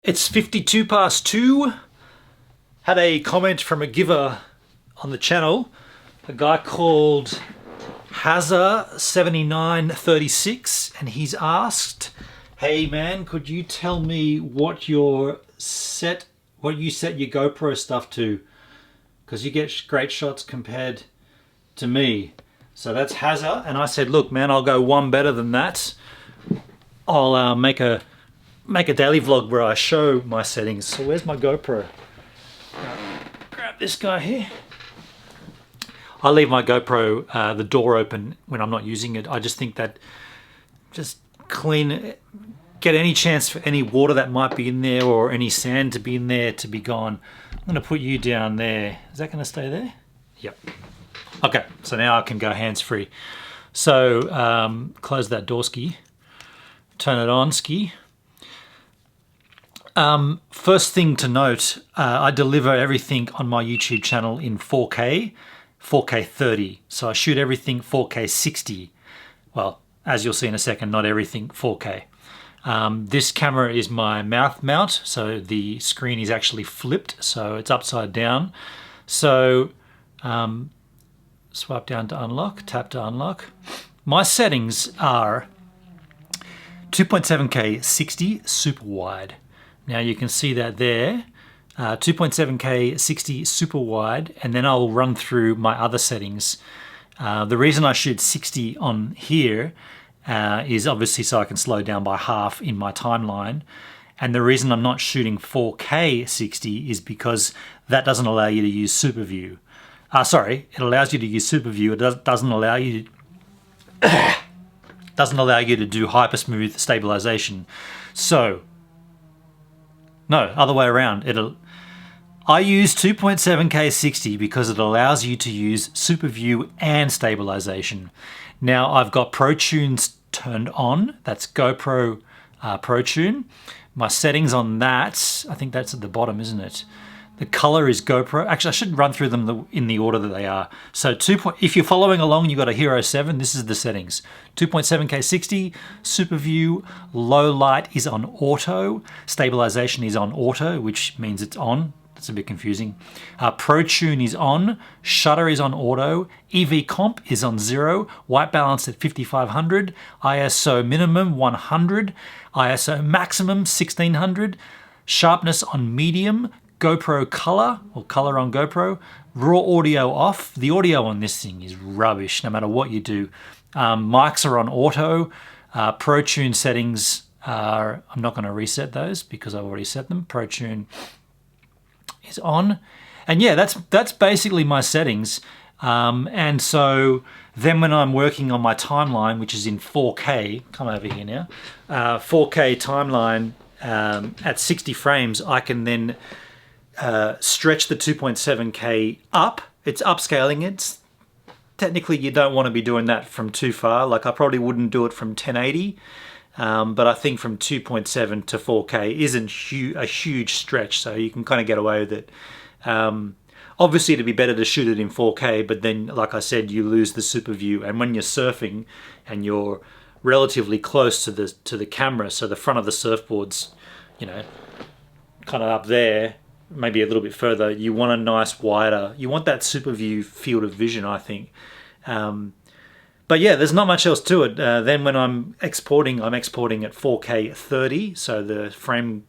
It's 52 past 2. Had a comment from a giver on the channel, a guy called Hazza7936, and he's asked, hey man, could you tell me what you set your GoPro stuff to? Because you get great shots compared to me. So that's Hazza, and I said, look man, I'll go one better than that. I'll make a daily vlog where I show my settings. So where's my GoPro? Grab this guy here. I leave my GoPro the door open when I'm not using it. I just think that just get any chance for any water that might be in there or any sand to be in there to be gone. I'm going to put you down there. Is that going to stay there? Yep. Okay, so now I can go hands-free. So close that door ski. Turn it on ski. First thing to note, I deliver everything on my YouTube channel in 4K 30. So I shoot everything 4K 60. Well, as you'll see in a second, not everything 4K. This camera is my mouth mount, so the screen is actually flipped, so it's upside down. So swipe down to unlock, tap to unlock. My settings are 2.7K 60 super wide. Now you can see that there, 2.7K 60 super wide, and then I'll run through my other settings. The reason I shoot 60 on here is obviously so I can slow down by half in my timeline. And the reason I'm not shooting 4K 60 is because that doesn't allow you to use super view. Sorry, it allows you to use super view. It doesn't allow you to do hyper smooth stabilization. So, no, other way around. I use 2.7K 60 because it allows you to use super view and stabilization. Now I've got Pro Tunes turned on. That's GoPro Pro Tune. My settings on that, I think that's at the bottom, isn't it? The color is GoPro. Actually, I should run through them in the order that they are. So if you're following along, you've got a Hero 7. This is the settings. 2.7K 60, super view, low light is on auto, stabilization is on auto, which means it's on. That's a bit confusing. Pro Tune is on, shutter is on auto, EV comp is on 0, white balance at 5500, ISO minimum 100, ISO maximum 1600, sharpness on medium, GoPro color, or color on GoPro, raw audio off. The audio on this thing is rubbish no matter what you do. Mics are on auto. Pro Tune settings are, I'm not going to reset those because I've already set them. Pro Tune is on. And yeah, that's basically my settings. And so then when I'm working on my timeline, which is in 4K, come over here now, 4K timeline at 60 frames, I can then stretch the 2.7K up. It's upscaling it. Technically, you don't want to be doing that from too far. Like I probably wouldn't do it from 1080, but I think from 2.7 to 4K isn't a huge stretch, so you can kind of get away with it. Obviously, it'd be better to shoot it in 4K, but then, like I said, you lose the super view. And when you're surfing and you're relatively close to the camera, so the front of the surfboard's, you know, kind of up there, maybe a little bit further, you want a nice wider, you want that super view field of vision, I think. But yeah, there's not much else to it. Then when I'm exporting at 4K 30, so the frame